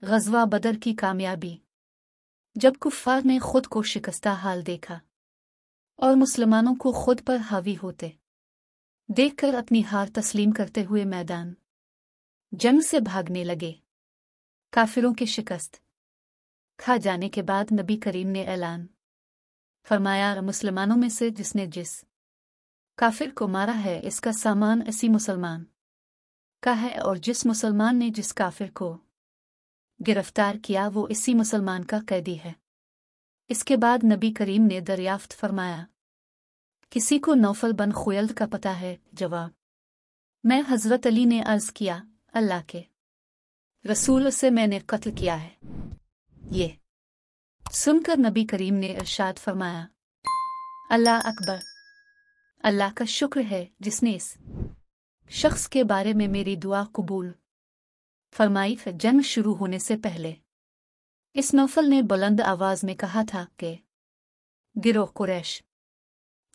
ग़ज़वा बदर की कामयाबी। जब कुफ़ार ने खुद को शिकस्ता हाल देखा और मुसलमानों को खुद पर हावी होते देखकर अपनी हार तस्लीम करते हुए मैदान जंग से भागने लगे। काफिरों की शिकस्त खा जाने के बाद नबी करीम ने ऐलान फरमाया, मुसलमानों में से जिसने जिस काफिर को मारा है इसका सामान इसी मुसलमान का है, और जिस मुसलमान ने जिस काफिर को गिरफ्तार किया वो इसी मुसलमान का कैदी है। इसके बाद नबी करीम ने दरियाफ्त फरमाया, किसी को नौफल बन खुयल्द का पता है? जवाब, मैं हज़रत अली ने अर्ज़ किया, अल्लाह के रसूल से मैंने कत्ल किया है। ये सुनकर नबी करीम ने इरशाद फरमाया, अल्लाह अकबर, अल्लाह का शुक्र है जिसने इस शख्स के बारे में मेरी दुआ कबूल फरमाई। फिर जंग शुरू होने से पहले इस नौफल ने बुलंद आवाज में कहा था कि गिरोह कुरैश,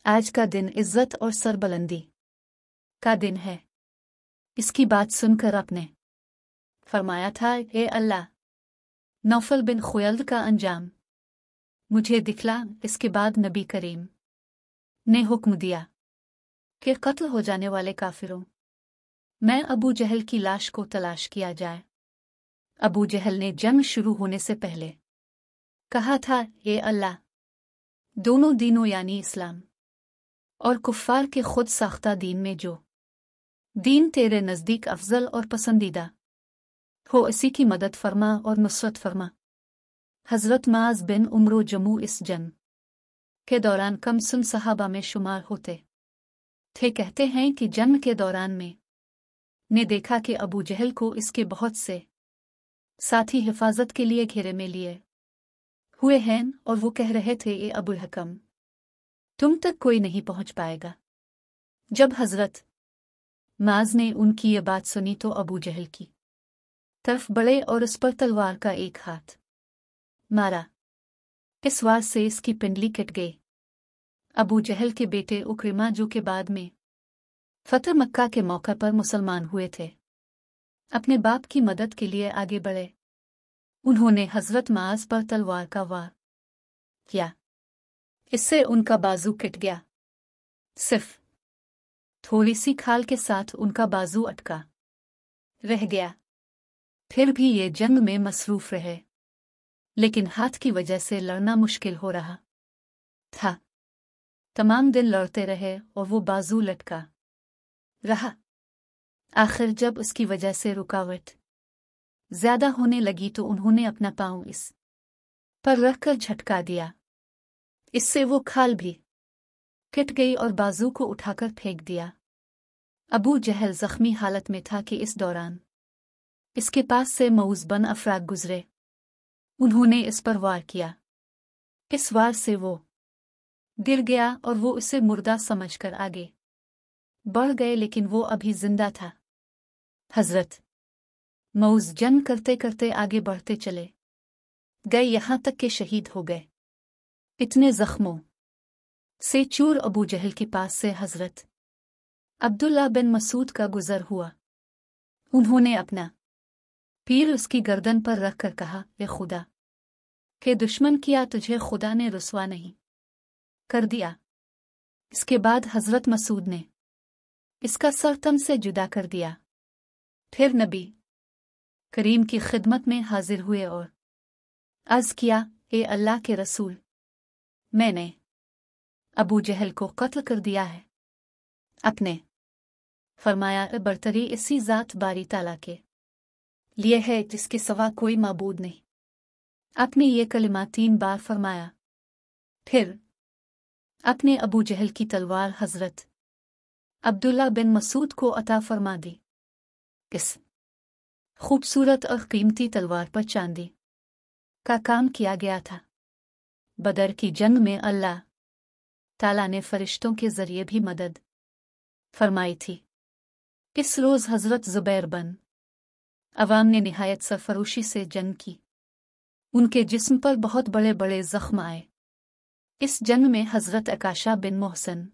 आज का दिन इज्जत और सरबलंदी का दिन है। इसकी बात सुनकर आपने फरमाया था, ए अल्लाह, नौफल बिन खुयल्द का अंजाम मुझे दिखला। इसके बाद नबी करीम ने हुक्म दिया कि कत्ल हो जाने वाले काफिरों में अबू जहल की लाश को तलाश किया जाए। अबू जहल ने जंग शुरू होने से पहले कहा था, ये अल्लाह, दोनों दीनों यानी इस्लाम और कुफ्फार के खुद साख्ता दीन में जो दीन तेरे नज़दीक अफजल और पसंदीदा हो, इसी की मदद फरमा और नुसरत फरमा। हज़रत माज बिन उम्रो जमू इस जंग के दौरान कम सुन सहाबा में शुमार होते थे। कहते हैं कि जंग के दौरान में ने देखा कि अबू जहल को इसके बहुत से साथी हिफाजत के लिए घेरे में लिए हुए हैं और वो कह रहे थे, ए अबुल हकम, तुम तक कोई नहीं पहुंच पाएगा। जब हजरत माज ने उनकी ये बात सुनी तो अबू जहल की तरफ बढ़े और उस पर तलवार का एक हाथ मारा। इस वार से इसकी पिंडली कट गई। अबू जहल के बेटे उक्रिमा, जो के बाद में फतह मक्का के मौका पर मुसलमान हुए थे, अपने बाप की मदद के लिए आगे बढ़े। उन्होंने हजरत माज पर तलवार का वार किया। इससे उनका बाजू कट गया। सिर्फ थोड़ी सी खाल के साथ उनका बाजू अटका रह गया। फिर भी ये जंग में मसरूफ रहे, लेकिन हाथ की वजह से लड़ना मुश्किल हो रहा था। तमाम दिन लड़ते रहे और वो बाजू लटका रहा। आखिर जब उसकी वजह से रुकावट ज्यादा होने लगी तो उन्होंने अपना पांव इस पर रखकर झटका दिया। इससे वो खाल भी कट गई और बाजू को उठाकर फेंक दिया। अबू जहल जख्मी हालत में था कि इस दौरान इसके पास से मऊज बन अफराग गुजरे। उन्होंने इस पर वार किया। इस वार से वो गिर गया और वो उसे मुर्दा समझकर आगे बढ़ गए, लेकिन वो अभी जिंदा था। हजरत मऊज जंग करते करते आगे बढ़ते चले गए, यहां तक के शहीद हो गए। इतने जख्मों से चूर अबू जहल के पास से हजरत अब्दुल्ला बिन मसूद का गुजर हुआ। उन्होंने अपना पीर उसकी गर्दन पर रखकर कहा, ए खुदा के दुश्मन, किया तुझे खुदा ने रुसवा नहीं कर दिया। इसके बाद हजरत मसूद ने इसका सर तन से जुदा कर दिया। फिर नबी करीम की खिदमत में हाजिर हुए और अर्ज किया, ए अल्लाह के रसूल, मैंने अबू जहल को कत्ल कर दिया है। आपने फरमाया, बरतरी इसी ज़ात बारी ताला के लिए है जिसके सिवा कोई माबूद नहीं। आपने ये कलिमा 3 बार फरमाया। फिर आपने अबू जहल की तलवार हजरत अब्दुल्ला बिन मसूद को अता फरमा दी। इस खूबसूरत और कीमती तलवार पर चांदी का काम किया गया था। बदर की जंग में अल्लाह ताला ने फरिश्तों के जरिए भी मदद फरमाई थी। इस रोज हजरत जुबैर बन अवाम ने निहायत सरफरोशी से जंग की। उनके जिस्म पर बहुत बड़े बड़े जख्म आए। इस जंग में हजरत अकाशा बिन मोहसन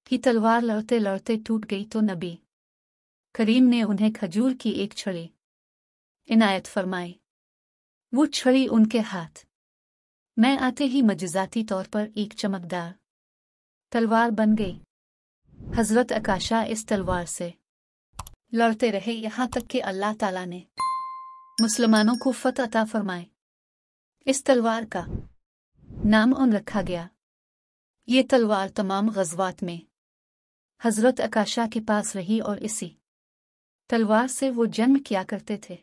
की तलवार लड़ते लड़ते टूट गई तो नबी करीम ने उन्हें खजूर की एक छड़ी इनायत फरमाई। वो छड़ी उनके हाथ में आते ही मजजाती तौर पर एक चमकदार तलवार बन गई। हजरत अकाशा इस तलवार से लड़ते रहे यहाँ तक कि अल्लाह ताला ने मुसलमानों को फतह अता फरमाए। इस तलवार का नाम उन रखा गया। ये तलवार तमाम ग़ज़वात में हजरत अकाशा के पास रही और इसी तलवार से वो जन्म किया करते थे।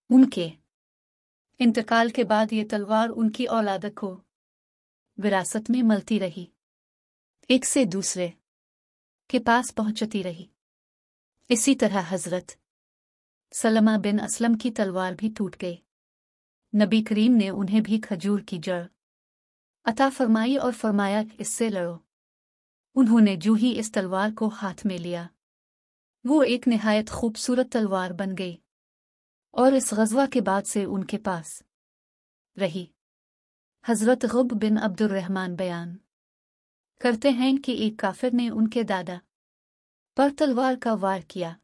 उनके इंतकाल के बाद ये तलवार उनकी औलाद को विरासत में मिलती रही, एक से दूसरे के पास पहुंचती रही। इसी तरह हजरत सलमा बिन असलम की तलवार भी टूट गई। नबी करीम ने उन्हें भी खजूर की जड़ अता फरमाई और फरमाया, इससे लड़ो। उन्होंने जो ही इस तलवार को हाथ में लिया, वो एक निहायत खूबसूरत तलवार बन गई और इस ग़ज़वा के बाद से उनके पास रही। हज़रत ग़ुब बिन अब्दुर्रहमान बयान करते हैं कि एक काफिर ने उनके दादा पर तलवार का वार किया।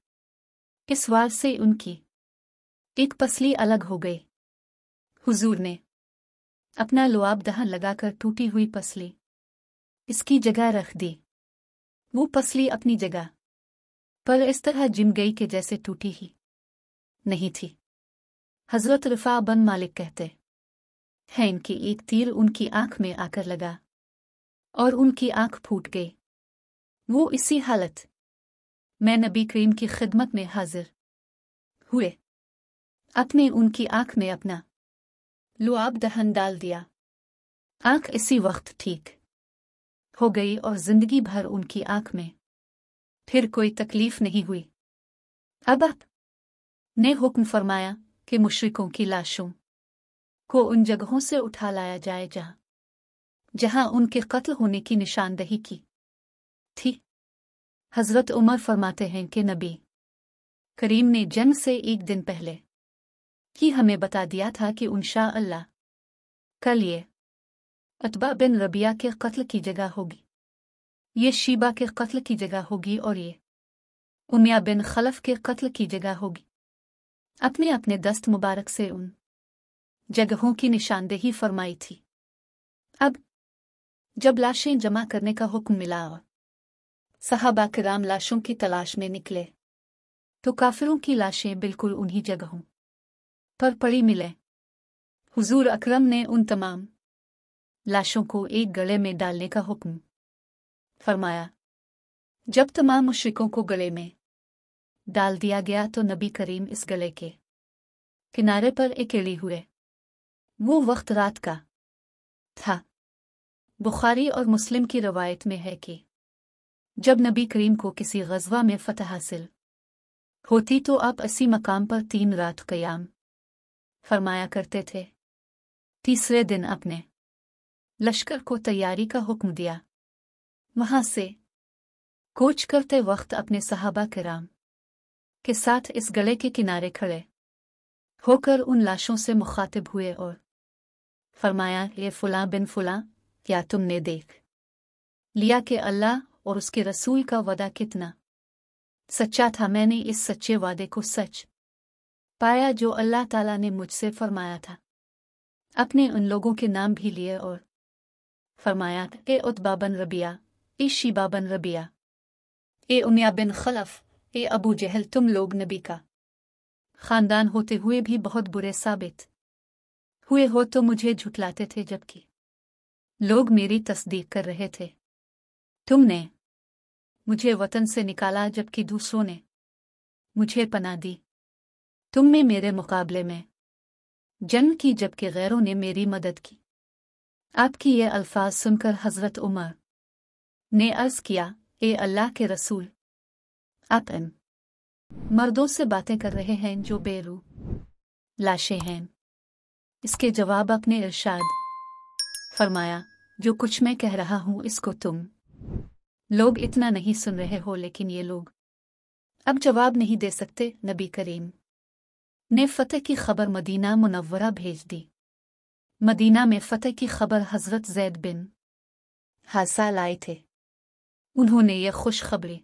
इस वार से उनकी एक पसली अलग हो गई। हुजूर ने अपना लुआब दहन लगाकर टूटी हुई पसली इसकी जगह रख दी। वो पसली अपनी जगह पर इस तरह जिम गई कि जैसे टूटी ही नहीं थी। हज़रत रिफ़ा बन मालिक कहते हैं कि एक तीर उनकी आंख में आकर लगा और उनकी आंख फूट गई। वो इसी हालत में नबी करीम की खिदमत में हाजिर हुए। आपने उनकी आंख में अपना लुआब दहन डाल दिया। आंख इसी वक्त ठीक हो गई और जिंदगी भर उनकी आंख में फिर कोई तकलीफ नहीं हुई। अब आप ने हुक्म फरमाया कि मुशरिकों की लाशों को उन जगहों से उठा लाया जाए जहां उनके कत्ल होने की निशानदही की थी। हज़रत उमर फरमाते हैं कि नबी करीम ने जन्म से एक दिन पहले ही हमें बता दिया था कि इंशाअल्लाह कल ये अतबा बिन रबिया के कत्ल की जगह होगी, ये शीबा के कत्ल की जगह होगी और ये उमैया बिन खलफ के कत्ल की जगह होगी। अपने अपने दस्त मुबारक से उन जगहों की निशानदेही फरमाई थी। अब जब लाशें जमा करने का हुक्म मिला और सहाबा किराम लाशों की तलाश में निकले, तो काफिरों की लाशें बिल्कुल उन्हीं जगहों पर पड़ी मिले। हुजूर अकरम ने उन तमाम लाशों को एक गले में डालने का हुक्म फरमाया। जब तमाम मुशरिकों को गले में डाल दिया गया तो नबी करीम इस गले के किनारे पर अकेले हुए। वो वक्त रात का था। बुखारी और मुस्लिम की रवायत में है कि जब नबी करीम को किसी ग़ज़वा में फ़तह हासिल होती तो आप इसी मकाम पर 3 रात क़याम फरमाया करते थे। तीसरे दिन अपने लश्कर को तैयारी का हुक्म दिया। वहां से कूच करते वक्त अपने सहाबा किराम के साथ इस गले के किनारे खड़े होकर उन लाशों से मुखातिब हुए और फरमाया, ये फुला बिन फुला, क्या तुमने देख लिया कि अल्लाह और उसके रसूल का वादा कितना सच्चा था। मैंने इस सच्चे वादे को सच पाया जो अल्लाह ताला ने मुझसे फरमाया था। अपने उन लोगों के नाम भी लिए और फरमाया, ए उतबा बिन रबिया, ए शीबा बिन रबिया, ए उमैया बिन खलफ, ए अबू जहल, तुम लोग नबी का खानदान होते हुए भी बहुत बुरे साबित हुए हो तो मुझे झुठलाते थे, जबकि लोग मेरी तस्दीक कर रहे थे। तुमने मुझे वतन से निकाला जबकि दूसरों ने मुझे पनाह दी। तुमने मेरे मुकाबले में जंग की जबकि गैरों ने मेरी मदद की। आपकी ये अल्फाज सुनकर हज़रत उमर ने अर्ज़ किया, ए अल्लाह के रसूल, आप इन मर्दों से बातें कर रहे हैं जो बेरूह लाशें हैं। इसके जवाब अपने इरशाद फरमाया, जो कुछ मैं कह रहा हूं इसको तुम लोग इतना नहीं सुन रहे हो, लेकिन ये लोग अब जवाब नहीं दे सकते। नबी करीम ने फ़तह की खबर मदीना मुनव्वरा भेज दी। मदीना में फ़तह की खबर हज़रत ज़ैद बिन हासा लाए थे। उन्होंने यह खुशखबरी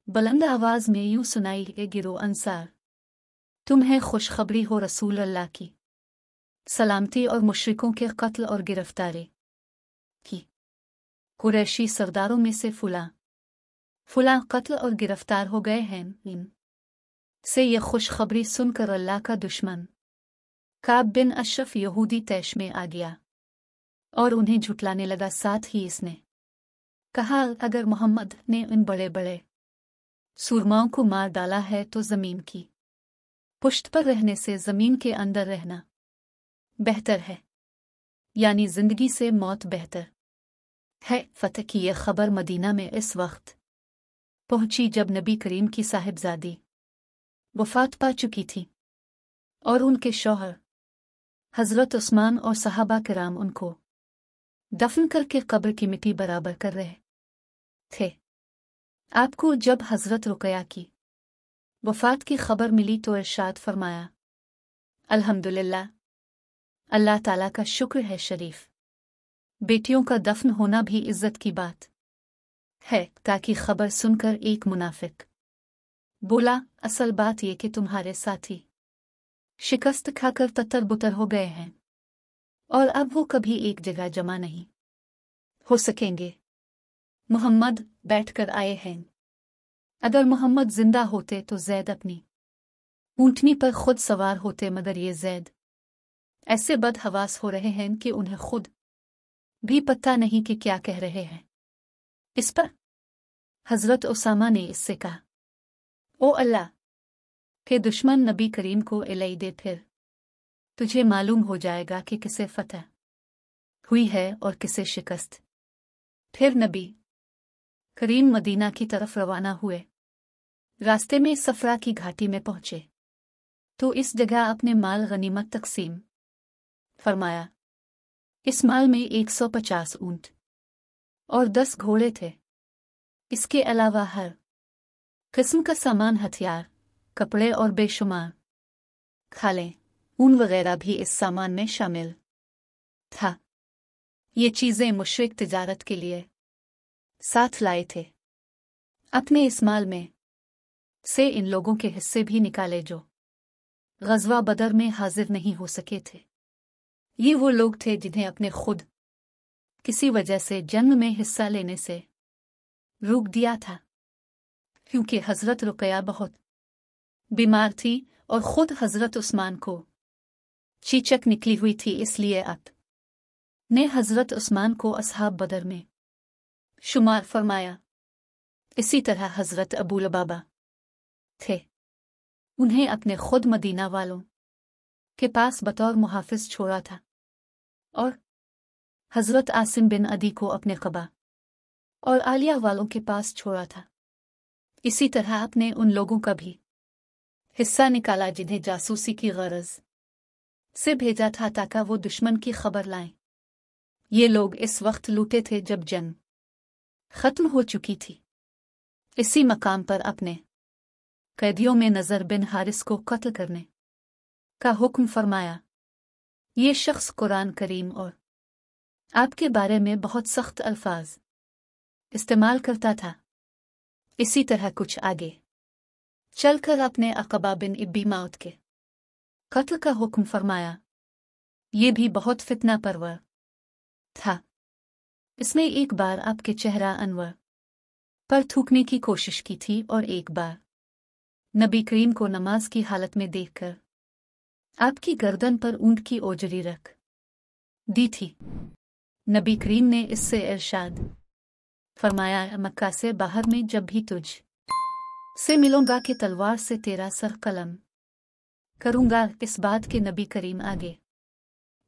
बुलंद आवाज़ में यूं सुनाई, ए गिरो अंसार, तुम्हें खुशखबरी हो रसूल अल्लाह की सलामती और मुशरिकों के कत्ल और गिरफ्तारी की। कुरैशी सरदारों में से फुला कत्ल और गिरफ्तार हो गए हैं। इन से यह खुशखबरी सुनकर अल्लाह का दुश्मन काब बिन अशरफ यहूदी तैश में आ गया और उन्हें झुटलाने लगा। साथ ही इसने कहा, अगर मोहम्मद ने इन बड़े बड़े सूरमाओं को मार डाला है तो जमीन की पुष्ट पर रहने से जमीन के अंदर रहना बेहतर है, यानी जिंदगी से मौत बेहतर है। फतह की यह खबर मदीना में इस वक्त पहुंची जब नबी करीम की साहिबजादी वफात पा चुकी थी और उनके शौहर हजरत उस्मान और सहाबा किराम उनको दफन करके कब्र की मिट्टी बराबर कर रहे थे। आपको जब हजरत रुकया की वफात की खबर मिली तो इरशाद फरमाया, अल्हम्दुलिल्लाह, अल्लाह ताला का शुक्र है। शरीफ बेटियों का दफन होना भी इज्जत की बात है। ताकि खबर सुनकर एक मुनाफिक बोला, असल बात ये कि तुम्हारे साथी शिकस्त खाकर तत्तर बुतर हो गए हैं और अब वो कभी एक जगह जमा नहीं हो सकेंगे। मोहम्मद बैठकर आए हैं। अगर मोहम्मद जिंदा होते तो जैद अपनी ऊंटनी पर खुद सवार होते, मगर ये जैद ऐसे बदहवास हो रहे हैं कि उन्हें खुद भी पता नहीं कि क्या कह रहे हैं। इस पर हजरत उसामा ने इससे कहा, ओ अल्लाह के दुश्मन, नबी करीम को इलाई दे, फिर तुझे मालूम हो जाएगा कि किसे फतह हुई है और किसे शिकस्त। फिर नबी करीम मदीना की तरफ रवाना हुए। रास्ते में सफरा की घाटी में पहुंचे तो इस जगह अपने माल गनीमत तकसीम फरमाया। इस माल में 150 ऊंट और 10 घोड़े थे। इसके अलावा हर किस्म का सामान, हथियार, कपड़े और बेशुमार खालें, ऊन वगैरह भी इस सामान में शामिल था। ये चीजें मुशरिक तिजारत के लिए साथ लाए थे। अपने इस माल में से इन लोगों के हिस्से भी निकाले जो गज़वा बदर में हाजिर नहीं हो सके थे। ये वो लोग थे जिन्हें अपने खुद किसी वजह से जन्म में हिस्सा लेने से रोक दिया था, क्योंकि हजरत रुकया बहुत बीमार थी और खुद हजरत उस्मान को चीचक निकली हुई थी। इसलिए अत ने हजरत उस्मान को असहाब बदर में शुमार फरमाया। इसी तरह हजरत अबू लबाबा थे। उन्हें अपने खुद मदीना वालों के पास बतौर मुहाफिज छोड़ा था और हजरत आसिम बिन अदी को अपने कबा और आलिया वालों के पास छोड़ा था। इसी तरह अपने उन लोगों का भी हिस्सा निकाला जिन्हें जासूसी की गरज से भेजा था ताकि वो दुश्मन की खबर लाएं। ये लोग इस वक्त लूटे थे जब जंग खत्म हो चुकी थी। इसी मकाम पर अपने कैदियों में नजर बिन हारिस को कत्ल करने का हुक्म फरमाया। ये शख्स कुरान करीम और आपके बारे में बहुत सख्त अल्फाज इस्तेमाल करता था। इसी तरह कुछ आगे चलकर अपने अक़बा बिन इब्बी मौत के कत्ल का हुक्म फरमाया। ये भी बहुत फितना परवर था। इसने एक बार आपके चेहरा अनवर पर थूकने की कोशिश की थी और एक बार नबी करीम को नमाज की हालत में देखकर आपकी गर्दन पर ऊंट की ओजरी रख दी थी। नबी करीम ने इससे इरशाद फरमाया, मक्का से बाहर में जब भी तुझ से मिलूंगा कि तलवार से तेरा सर कलम करूंगा। इस बात के नबी करीम आगे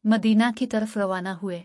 मदीना की तरफ रवाना हुए।